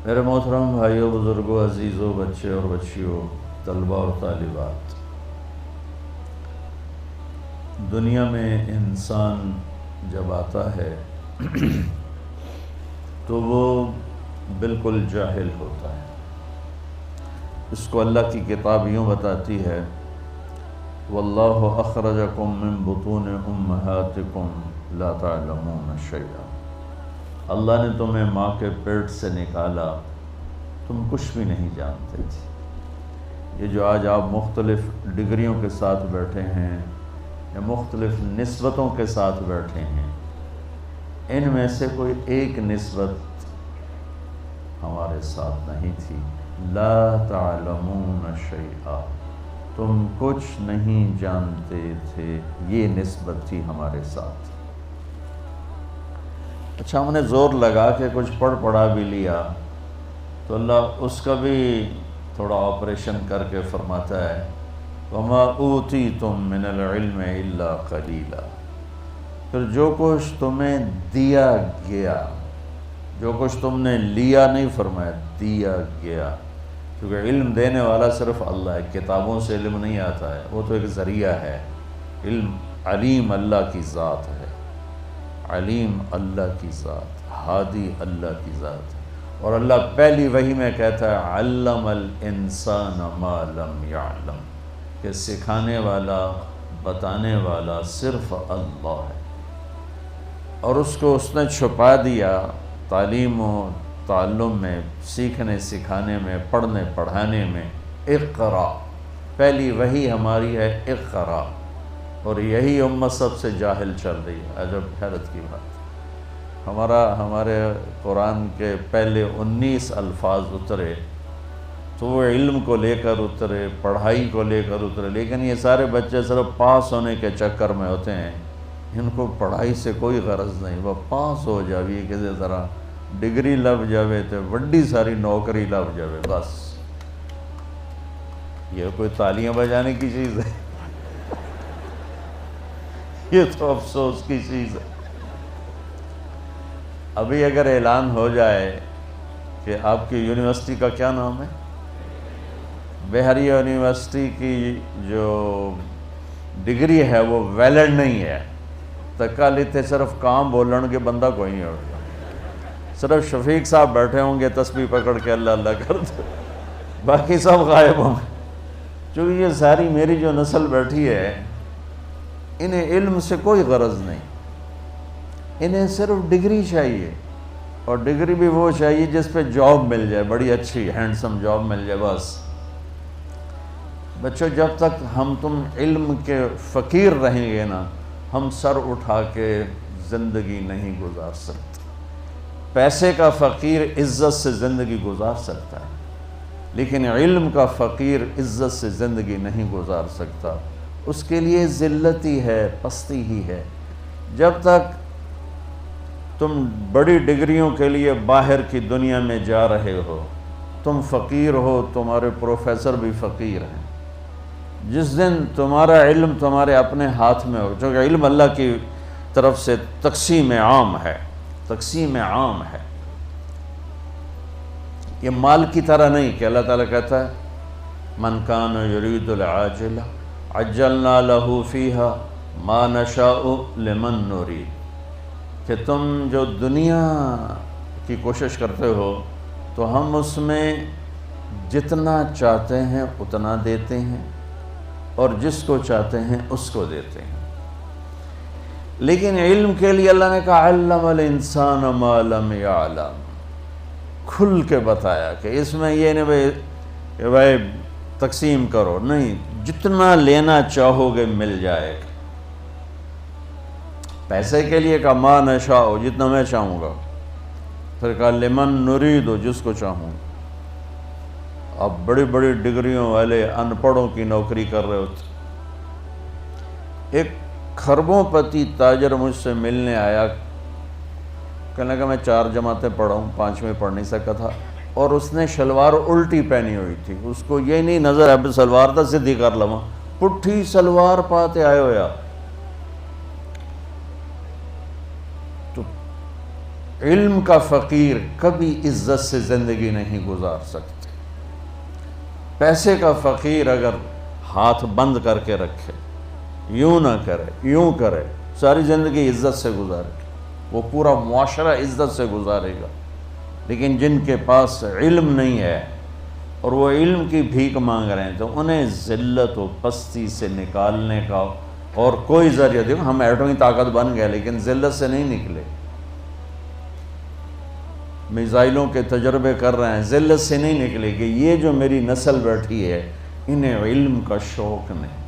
میرے محترم بھائیوں، بزرگوں، عزیزوں، بچے اور بچیوں، طلباء اور طالبات، دنیا میں انسان جب آتا ہے تو وہ بالکل جاہل ہوتا ہے۔ اس کو اللہ کی کتاب یوں بتاتی ہے، واللہ اخرجکم من بطون امہاتکم لا تعلمون شیئا۔ اللہ نے تمہیں ماں کے پیٹ سے نکالا، تم کچھ بھی نہیں جانتے تھے۔ یہ جو آج آپ مختلف ڈگریوں کے ساتھ بیٹھے ہیں یا مختلف نسبتوں کے ساتھ بیٹھے ہیں، ان میں سے کوئی ایک نسبت ہمارے ساتھ نہیں تھی۔ لا تعلمون شیئا، تم کچھ نہیں جانتے تھے، یہ نسبت تھی ہمارے ساتھ۔ اچھا، ہم نے زور لگا کے کچھ پڑھا بھی لیا تو اللہ اس کا بھی تھوڑا آپریشن کر کے فرماتا ہے، وَمَا أُوتِيتُم مِّنَ الْعِلْمِ إِلَّا قَلِيلًا۔ پھر جو کچھ تمہیں دیا گیا، جو کچھ تم نے لیا نہیں فرمایا، دیا گیا، کیونکہ علم دینے والا صرف اللہ ہے، کتابوں سے علم نہیں آتا ہے، وہ تو ایک ذریعہ ہے۔ علم علیم اللہ کی ذات ہے، علیم اللہ کی ذات، ہادی اللہ کی ذات ہے۔ اور اللہ پہلی وحی میں کہتا ہے، علم الانسان ما لم یعلم، کہ سکھانے والا، بتانے والا صرف اللہ ہے۔ اور اس کو اس نے چھپا دیا تعلیم و تعلم میں، سیکھنے سکھانے میں، پڑھنے پڑھانے میں۔ اقرا، پہلی وحی ہماری ہے اقرا، اور یہی امت سب سے جاہل چل رہی ہے۔ عجب حیرت کی بات، ہمارے قرآن کے پہلے 19 الفاظ اترے تو وہ علم کو لے کر اترے، پڑھائی کو لے کر اترے، لیکن یہ سارے بچے صرف پاس ہونے کے چکر میں ہوتے ہیں، ان کو پڑھائی سے کوئی غرض نہیں۔ وہ پاس ہو جاوی کسی طرح، ڈگری لب جاوے تو وڈی ساری نوکری لب جاوے، بس۔ یہ کوئی تالیاں بجانے کی چیز ہے؟ یہ تو افسوس کی چیز ہے۔ ابھی اگر اعلان ہو جائے کہ آپ کی یونیورسٹی کا کیا نام ہے، بہاریہ یونیورسٹی کی جو ڈگری ہے وہ ویلڈ نہیں ہے، تکا لیتے صرف کام بولن کے بندہ کوئی نہیں ہوگا، صرف شفیق صاحب بیٹھے ہوں گے تسبیح پکڑ کے اللہ اللہ کرتے، باقی سب غائب ہوں گے۔ چونکہ یہ ساری میری جو نسل بیٹھی ہے، انہیں علم سے کوئی غرض نہیں، انہیں صرف ڈگری چاہیے، اور ڈگری بھی وہ چاہیے جس پہ جاب مل جائے، بڑی اچھی ہینڈسم جاب مل جائے، بس۔ بچوں، جب تک ہم تم علم کے فقیر رہیں گے نا، ہم سر اٹھا کے زندگی نہیں گزار سکتے۔ پیسے کا فقیر عزت سے زندگی گزار سکتا ہے، لیکن علم کا فقیر عزت سے زندگی نہیں گزار سکتا، اس کے لیے ذلت ہی ہے، پستی ہی ہے۔ جب تک تم بڑی ڈگریوں کے لیے باہر کی دنیا میں جا رہے ہو، تم فقیر ہو، تمہارے پروفیسر بھی فقیر ہیں۔ جس دن تمہارا علم تمہارے اپنے ہاتھ میں ہو، چونکہ علم اللہ کی طرف سے تقسیم عام ہے، تقسیم عام ہے، یہ مال کی طرح نہیں کہ اللہ تعالیٰ کہتا ہے من کان یرید العاجلہ عجلنا لہ فیہا ما نشاء لمن نرید، کہ تم جو دنیا کی کوشش کرتے ہو تو ہم اس میں جتنا چاہتے ہیں اتنا دیتے ہیں، اور جس کو چاہتے ہیں اس کو دیتے ہیں۔ لیکن علم کے لیے اللہ نے کہا علم الانسان ما لم یعلم، کھل کے بتایا کہ اس میں یہ نہیں کہ بھائی تقسیم کرو، نہیں، جتنا لینا چاہو گے مل جائے گا۔ پیسے کے لیے کہا ما نشاء، جتنا میں چاہوں گا، پھر کہا لمن نرید، جس کو چاہوں گا۔ اب بڑی بڑی ڈگریوں والے ان پڑھوں کی نوکری کر رہے ہوتے۔ ایک خربوں پتی تاجر مجھ سے ملنے آیا، کہنے لگا میں 4 جماعتیں پڑھا ہوں، 5ویں پڑھ نہیں سکا تھا، اور اس نے شلوار الٹی پہنی ہوئی تھی، اس کو یہ نہیں نظر اب سلوار تھا سدھی کر لواں، پٹھی سلوار پاتے آئے ہویا۔ تو علم کا فقیر کبھی عزت سے زندگی نہیں گزار سکتے۔ پیسے کا فقیر اگر ہاتھ بند کر کے رکھے، یوں نہ کرے یوں کرے، ساری زندگی عزت سے گزارے، وہ پورا معاشرہ عزت سے گزارے گا۔ لیکن جن کے پاس علم نہیں ہے اور وہ علم کی بھیک مانگ رہے ہیں، تو انہیں ذلت و پستی سے نکالنے کا اور کوئی ذریعہ، دیکھو ہم ایٹمی طاقت بن گئے لیکن ذلت سے نہیں نکلے، میزائلوں کے تجربے کر رہے ہیں، ذلت سے نہیں نکلے کہ یہ جو میری نسل بیٹھی ہے انہیں علم کا شوق نہیں،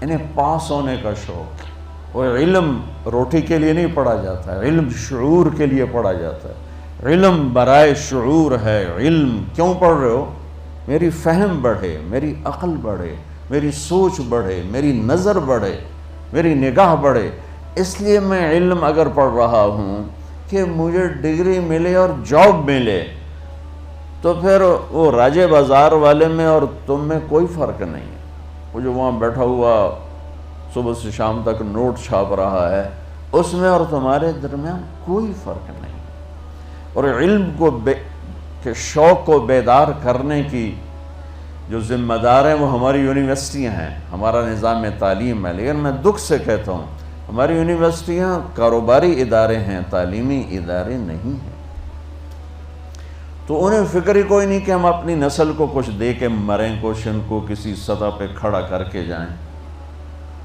انہیں پاس ہونے کا شوق۔ اور علم روٹی کے لیے نہیں پڑھا جاتا ہے، علم شعور کے لیے پڑھا جاتا ہے، علم برائے شعور ہے۔ علم کیوں پڑھ رہے ہو؟ میری فہم بڑھے، میری عقل بڑھے، میری سوچ بڑھے، میری نظر بڑھے، میری نگاہ بڑھے۔ اس لیے میں علم اگر پڑھ رہا ہوں کہ مجھے ڈگری ملے اور جاب ملے، تو پھر وہ راجے بازار والے میں اور تم میں کوئی فرق نہیں ہے۔ وہ جو وہاں بیٹھا ہوا صبح سے شام تک نوٹ چھاپ رہا ہے، اس میں اور تمہارے درمیان کوئی فرق نہیں۔ اور علم کے شوق کو بیدار کرنے کی جو ذمہ دار ہیں وہ ہماری یونیورسٹیاں ہیں، ہمارا نظام تعلیم ہے۔ لیکن میں دکھ سے کہتا ہوں ہماری یونیورسٹیاں کاروباری ادارے ہیں، تعلیمی ادارے نہیں ہیں۔ تو انہیں فکر ہی کوئی نہیں کہ ہم اپنی نسل کو کچھ دے کے مریں، کچھ ان کو کسی سطح پہ کھڑا کر کے جائیں۔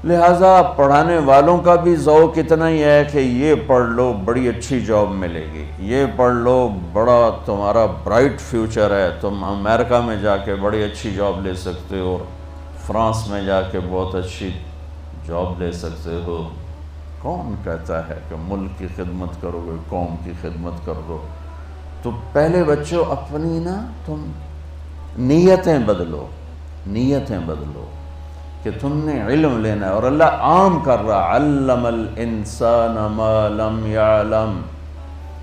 لہٰذا پڑھانے والوں کا بھی ذوق اتنا ہی ہے کہ یہ پڑھ لو بڑی اچھی جاب ملے گی، یہ پڑھ لو بڑا تمہارا برائٹ فیوچر ہے، تم امریکہ میں جا کے بڑی اچھی جاب لے سکتے ہو، اور فرانس میں جا کے بہت اچھی جاب لے سکتے ہو۔ کون کہتا ہے کہ ملک کی خدمت کرو گے، قوم کی خدمت کر دو؟ تو پہلے بچوں اپنی تم نیتیں بدلو، نیتیں بدلو کہ تم نے علم لینا ہے۔ اور اللہ عام کر رہا، علم الانسان ما لم یعلم،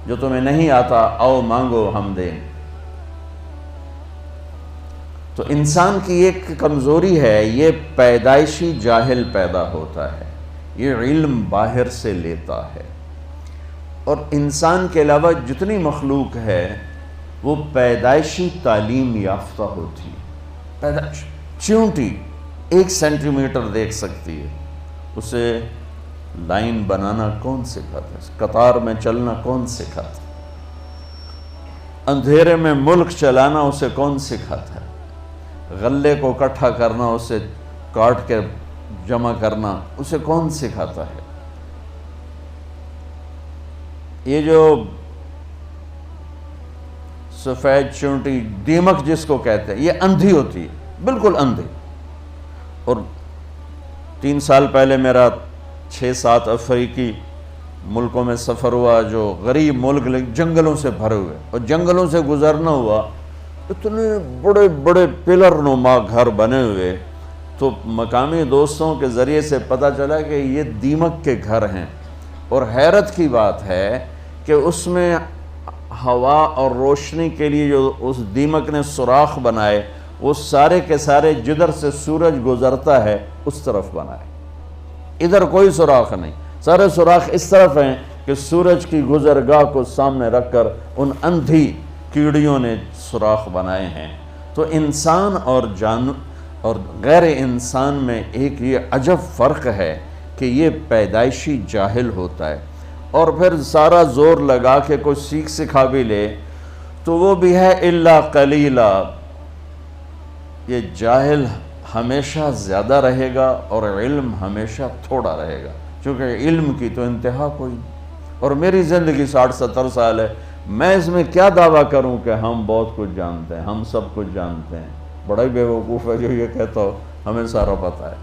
جو تمہیں نہیں آتا آؤ مانگو ہم دیں۔ تو انسان کی ایک کمزوری ہے، یہ پیدائشی جاہل پیدا ہوتا ہے، یہ علم باہر سے لیتا ہے۔ اور انسان کے علاوہ جتنی مخلوق ہے وہ پیدائشی تعلیم یافتہ ہوتی ہے۔ چیونٹی 1 سینٹی میٹر دیکھ سکتی ہے، اسے لائن بنانا کون سکھاتا ہے؟ قطار میں چلنا کون سکھاتا ہے؟ اندھیرے میں ملک چلانا اسے کون سکھاتا ہے؟ غلے کو اکٹھا کرنا، اسے کاٹ کے جمع کرنا اسے کون سکھاتا ہے؟ یہ جو سفید چونٹی دیمک جس کو کہتے ہیں، یہ اندھی ہوتی ہے، بالکل اندھی۔ اور 3 سال پہلے میرا 6-7 افریقی ملکوں میں سفر ہوا، جو غریب ملک جنگلوں سے بھرے ہوئے، اور جنگلوں سے گزرنا ہوا، اتنے بڑے بڑے پلر نما گھر بنے ہوئے۔ تو مقامی دوستوں کے ذریعے سے پتہ چلا کہ یہ دیمک کے گھر ہیں۔ اور حیرت کی بات ہے کہ اس میں ہوا اور روشنی کے لیے جو اس دیمک نے سوراخ بنائے، وہ سارے کے سارے جدھر سے سورج گزرتا ہے اس طرف بنائے، ادھر کوئی سوراخ نہیں، سارے سوراخ اس طرف ہیں کہ سورج کی گزرگاہ کو سامنے رکھ کر ان اندھی کیڑیوں نے سوراخ بنائے ہیں۔ تو انسان اور غیر انسان میں ایک یہ عجب فرق ہے کہ یہ پیدائشی جاہل ہوتا ہے، اور پھر سارا زور لگا کے کوئی سیکھ سکھا بھی لے تو وہ بھی ہے الا قلیلا۔ یہ جاہل ہمیشہ زیادہ رہے گا اور علم ہمیشہ تھوڑا رہے گا، چونکہ علم کی تو انتہا کوئی نہیں۔ اور میری زندگی 60-70 سال ہے، میں اس میں کیا دعویٰ کروں کہ ہم بہت کچھ جانتے ہیں، ہم سب کچھ جانتے ہیں؟ بڑا ہی بے وقوف ہے جو یہ کہتا ہو ہمیں سارا پتہ ہے۔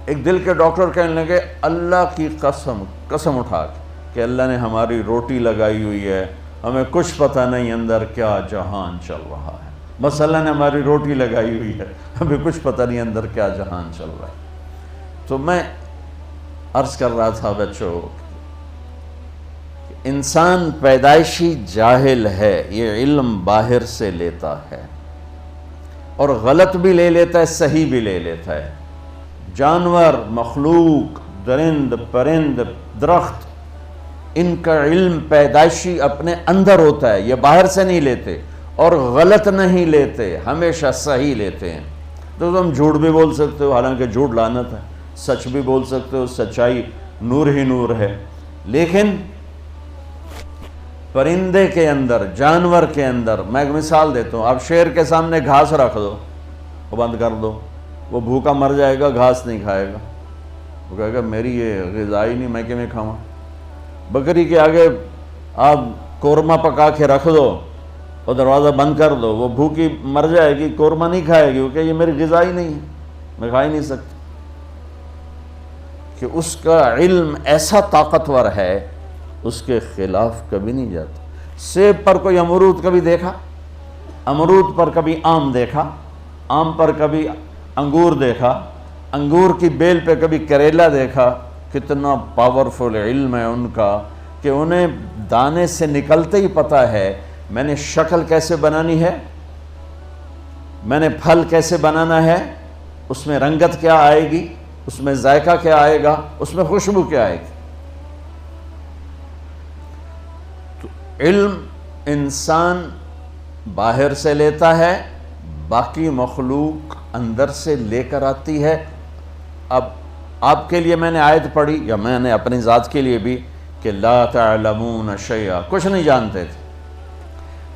ایک دل کے ڈاکٹر کہنے لگے اللہ کی قسم اٹھا کے کہ اللہ نے ہماری روٹی لگائی ہوئی ہے، ہمیں کچھ پتہ نہیں اندر کیا جہان چل رہا ہے، بس اللہ نے ہماری روٹی لگائی ہوئی ہے، ہمیں کچھ پتہ نہیں اندر کیا جہان چل رہا ہے۔ تو میں عرض کر رہا تھا بچوں، انسان پیدائشی جاہل ہے، یہ علم باہر سے لیتا ہے، اور غلط بھی لے لیتا ہے، صحیح بھی لے لیتا ہے۔ جانور، مخلوق، درند، پرند، درخت، ان کا علم پیدائشی اپنے اندر ہوتا ہے، یہ باہر سے نہیں لیتے، اور غلط نہیں لیتے، ہمیشہ صحیح لیتے ہیں۔ تو تم جھوٹ بھی بول سکتے ہو، حالانکہ جھوٹ لعنت ہے، سچ بھی بول سکتے ہو، سچائی نور ہی نور ہے، لیکن پرندے کے اندر، جانور کے اندر، میں ایک مثال دیتا ہوں، آپ شیر کے سامنے گھاس رکھ دو، وہ بند کر دو، وہ بھوکا مر جائے گا، گھاس نہیں کھائے گا، وہ کہے گا میری یہ غذا ہی نہیں، میں کیوں کھاؤں۔ بکری کے آگے آپ قورمہ پکا کے رکھ دو اور دروازہ بند کر دو، وہ بھوکی مر جائے گی، قورمہ نہیں کھائے گی، وہ کہ یہ میری غذا ہی نہیں ہے، میں کھا ہی نہیں سکتا۔ کہ اس کا علم ایسا طاقتور ہے، اس کے خلاف کبھی نہیں جاتا۔ سیب پر کوئی امرود کبھی دیکھا؟ امرود پر کبھی آم دیکھا؟ آم پر کبھی انگور دیکھا؟ انگور کی بیل پہ کبھی کریلا دیکھا؟ کتنا پاورفل علم ہے ان کا کہ انہیں دانے سے نکلتے ہی پتہ ہے میں نے شکل کیسے بنانی ہے، میں نے پھل کیسے بنانا ہے، اس میں رنگت کیا آئے گی، اس میں ذائقہ کیا آئے گا، اس میں خوشبو کیا آئے گی۔ تو علم انسان باہر سے لیتا ہے، باقی مخلوق اندر سے لے کر آتی ہے۔ اب آپ کے لیے میں نے آیت پڑھی، یا میں نے اپنی ذات کے لیے بھی، کہ لا تعلمون شیئا، کچھ نہیں جانتے تھے۔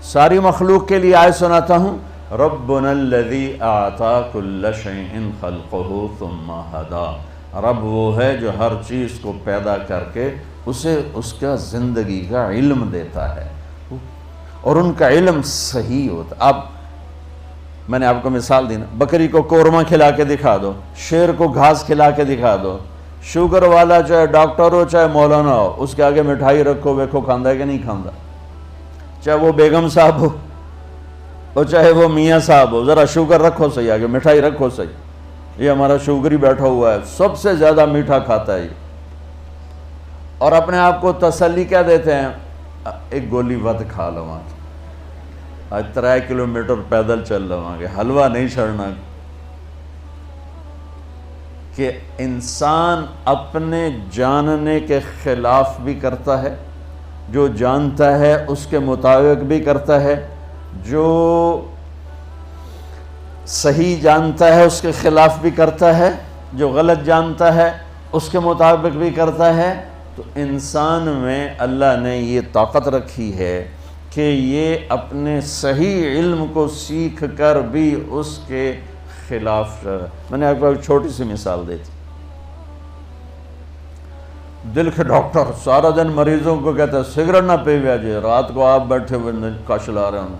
ساری مخلوق کے لیے آیت سناتا ہوں، ربنا الذی اعطا کل شیء خلقہ ثم ہدا، رب وہ ہے جو ہر چیز کو پیدا کر کے اسے اس کا زندگی کا علم دیتا ہے، اور ان کا علم صحیح ہوتا۔ اب میں نے آپ کو مثال دی نا، بکری کو قورمہ کھلا کے دکھا دو، شیر کو گھاس کھلا کے دکھا دو، شوگر والا چاہے ڈاکٹر ہو چاہے مولانا ہو، اس کے آگے مٹھائی رکھو، ویکھو کھاندہ ہے کہ نہیں کھاندہ، چاہے وہ بیگم صاحب ہو اور چاہے وہ میاں صاحب ہو، ذرا شوگر رکھو صحیح، آگے مٹھائی رکھو صحیح، یہ ہمارا شوگری بیٹھا ہوا ہے، سب سے زیادہ میٹھا کھاتا ہے یہ، اور اپنے آپ کو تسلی کیا دیتے ہیں، ایک گولی ود کھا لواں، آج 3 کلومیٹر پیدل چل لواں گے، حلوہ نہیں چھڑنا۔ کہ انسان اپنے جاننے کے خلاف بھی کرتا ہے، جو جانتا ہے اس کے مطابق بھی کرتا ہے، جو صحیح جانتا ہے اس کے خلاف بھی کرتا ہے، جو غلط جانتا ہے اس کے مطابق بھی کرتا ہے۔ تو انسان میں اللہ نے یہ طاقت رکھی ہے کہ یہ اپنے صحیح علم کو سیکھ کر بھی اس کے خلاف۔ میں نے آپ کو ایک چھوٹی سی مثال دی تھی، دل کے ڈاکٹر سارا دن مریضوں کو کہتا ہے سگریٹ نہ پیویا جی، رات کو آپ بیٹھے ہوئے کش لا رہے ہوں